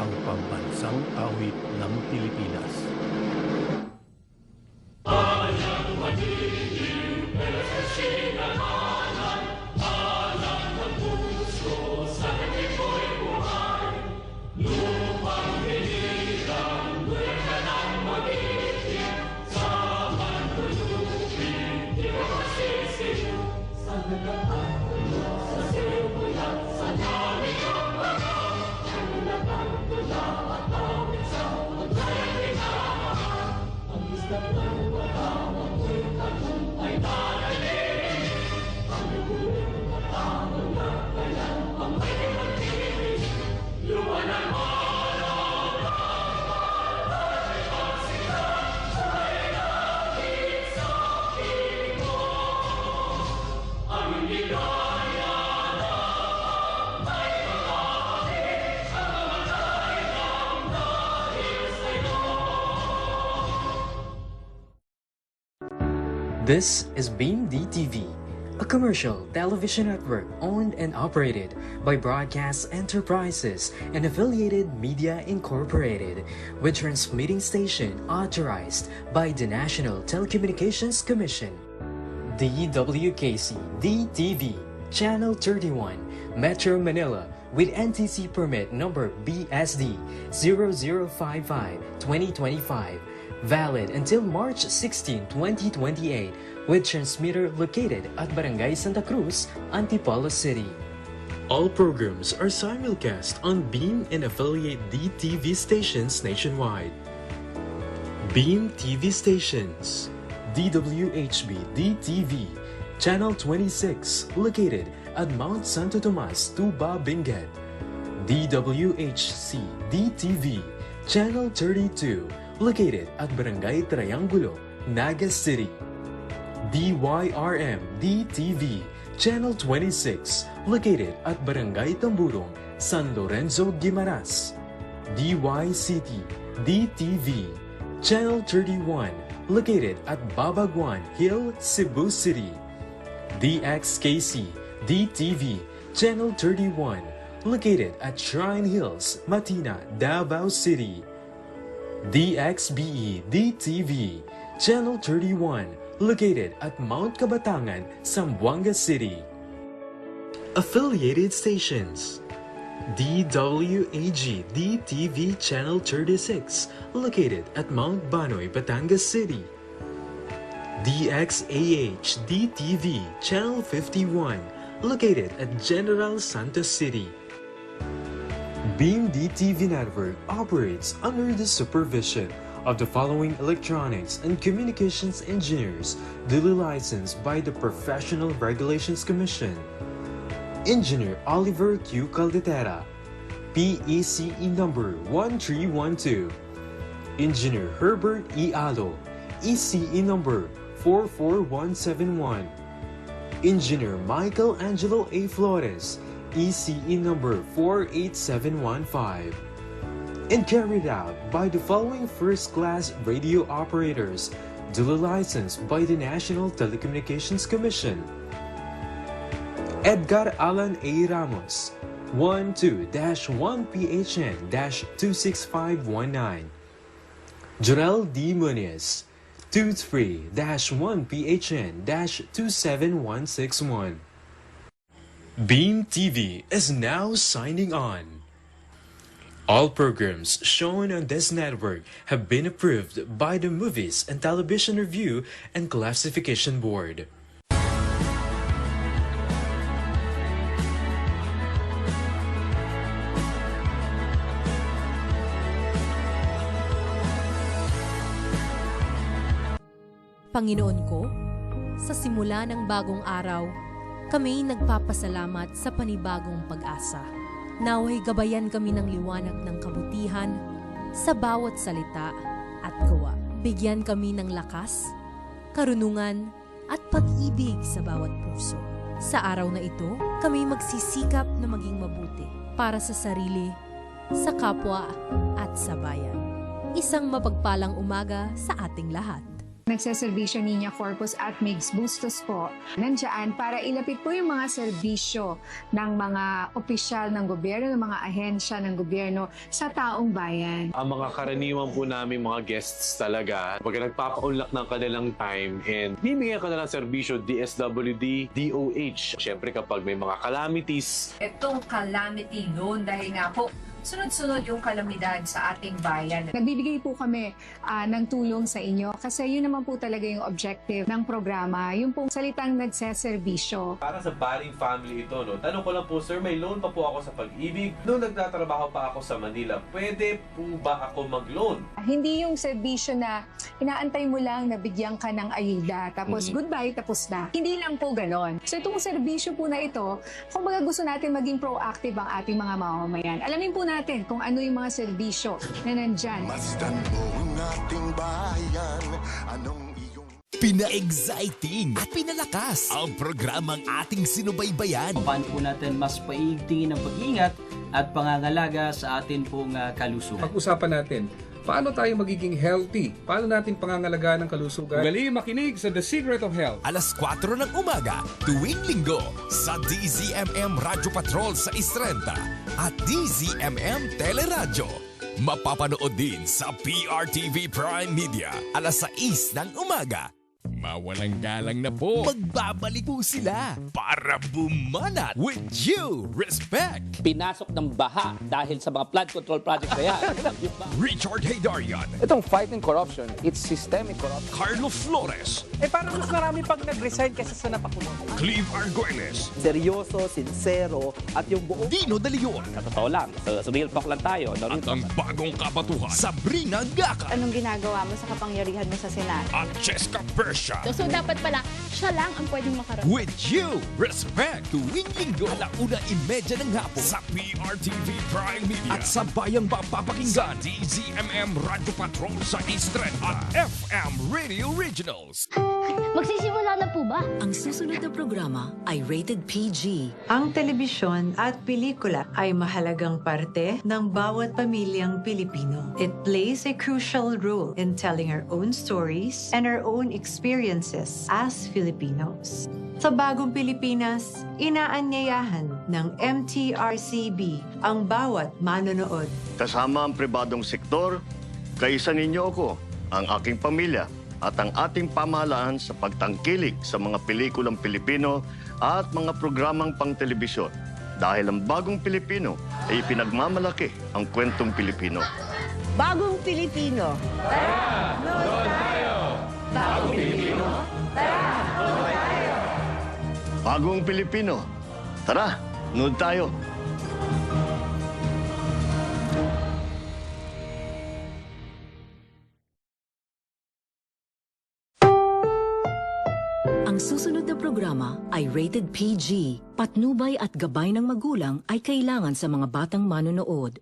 ang pambansang awit ng Pilipinas. This is Beam DTV, a commercial television network owned and operated by Broadcast Enterprises and Affiliated Media Incorporated, with transmitting station authorized by the National Telecommunications Commission. DWKC DTV, Channel 31, Metro Manila, with NTC permit number BSD 0055-2025, valid until March 16, 2028, with transmitter located at Barangay Santa Cruz, Antipolo City. All programs are simulcast on Beam and affiliate DTV stations nationwide. Beam TV stations: DWHB DTV, Channel 26, located at Mount Santo Tomas, Tuba, Benguet. DWHC DTV, Channel 32, located at Barangay Triangulo, Naga City. DYRM DTV, Channel 26, located at Barangay Tamburong, San Lorenzo, Guimaras. DYCT DTV, Channel 31, located at Babaguan Hill, Cebu City. DXKC DTV, Channel 31, located at Shrine Hills, Matina, Davao City. DXBE DTV, Channel 31, located at Mount Kabatangan, Zamboanga City. Affiliated stations: DWAG DTV, Channel 36, located at Mount Banoy, Batangas City. DXAH DTV, Channel 51, located at General Santos City. Beam DTV Network operates under the supervision of the following electronics and communications engineers duly licensed by the Professional Regulations Commission. Engineer Oliver Q. Caldetera, PECE number 1312. Engineer Herbert E. Alo, ECE number 44171. Engineer Michael Angelo A. Flores, ECE number 48715. And carried out by the following first-class radio operators duly licensed by the National Telecommunications Commission: Edgar Alan A. Ramos, 12-1PHN-26519. Jorel D. Muniz, 23-1PHN-27161. Beam TV is now signing on. All programs shown on this network have been approved by the Movies and Television Review and Classification Board. Panginoon ko, sa simula ng bagong araw, kami nagpapasalamat sa panibagong pag-asa. Naway gabayan kami ng liwanag ng kabutihan sa bawat salita at gawa. Bigyan kami ng lakas, karunungan at pag-ibig sa bawat puso. Sa araw na ito, kami magsisikap na maging mabuti para sa sarili, sa kapwa at sa bayan. Isang mapagpalang umaga sa ating lahat. Nagseservisyo Niña Corpus at Migs Bustos po. Nandiyan para ilapit po yung mga serbisyo ng mga opisyal ng gobyerno, ng mga ahensya ng gobyerno sa taong bayan. Ang mga karaniwan po namin mga guests talaga, pag nagpapaunlak ng kanilang time and bibigyan ka na ng serbisyo, DSWD, DOH. Siyempre kapag may mga calamities, Itong calamity loan dahil nga po sunod-sunod yung kalamidad sa ating bayan. Nagbibigay po kami ng tulong sa inyo kasi yun naman po talaga yung objective ng programa, yung pong salitang nagseservisyo. Para sa Baring family ito, no? Tanong ko lang po, sir, may loan pa po ako sa Pag-ibig. Noong nagtatrabaho pa ako sa Manila, pwede po ba ako mag-loan? Hindi yung serbisyo na inaantay mo lang na bigyan ka ng ayuda, tapos goodbye, tapos na. Hindi lang po ganon. So itong serbisyo po na ito, kung baga gusto natin maging proactive ang ating mga mamamayan. Alamin po natin kung ano yung mga serbisyo na nandyan. Masdan mo ang ating bayan. Anong iyong... Pina-exciting at pinalakas ang programang ating sinubaybayan. Paano po natin mas paigtingin ang pag-ingat at pangangalaga sa atin pong kalusugan. Pag-usapan natin, paano tayo magiging healthy? Paano natin pangangalagaan ng kalusugan? Gali makinig sa The Secret of Health. Alas 4 ng umaga, tuwing linggo, sa DZMM Radio Patrol sa Istrenta at DZMM Teleradyo. Mapapanood din sa PRTV Prime Media, alas 6 ng umaga. Mawalang galang na po. Magbabalik po sila para bumanat with you. Respect. Pinasok ng baha dahil sa mga flood control project na yan. Richard Haydarian. Itong fighting corruption, it's systemic corruption. Carlo Flores. Parang mas marami pag nag-resign kaysa sa napakulong. Cleve Argoines. Seryoso, sincero, at yung buong... Dino De Leon. Sa totoo lang, sa real talk lang tayo. At ang bagong kabatuhan, Sabrina Gaca. Anong ginagawa mo sa kapangyarihan mo sa Senado? At Jessica Persia. So dapat pala, siya lang ang pwedeng makaroon. With you, respect, tuwing linggo, 1:30 ng hapon sa PRTV Prime Media at sa bayang mapapakinggan sa DZMM Radio Patrol sa Eastern at FM Radio Originals. Magsisimula na po ba? Ang susunod na programa ay rated PG. Ang telebisyon at pelikula ay mahalagang parte ng bawat pamilyang Pilipino. It plays a crucial role in telling our own stories and our own experiences as Filipinos. Sa bagong Pilipinas, inaanyayahan ng MTRCB ang bawat manonood. Kasama ang pribadong sektor, kaisa ninyo ako, ang aking pamilya, at ang ating pamahalaan sa pagtangkilik sa mga pelikulang Pilipino at mga programang pang-telebisyon. Dahil ang bagong Pilipino ay pinagmamalaki ang kwentong Pilipino. Bagong Pilipino. Tara! Nood tayo! Bagong Pilipino. Tara! Nood tayo! Bagong Pilipino. Tara, nood tayo. Ang susunod na programa ay rated PG. Patnubay at gabay ng magulang ay kailangan sa mga batang manonood.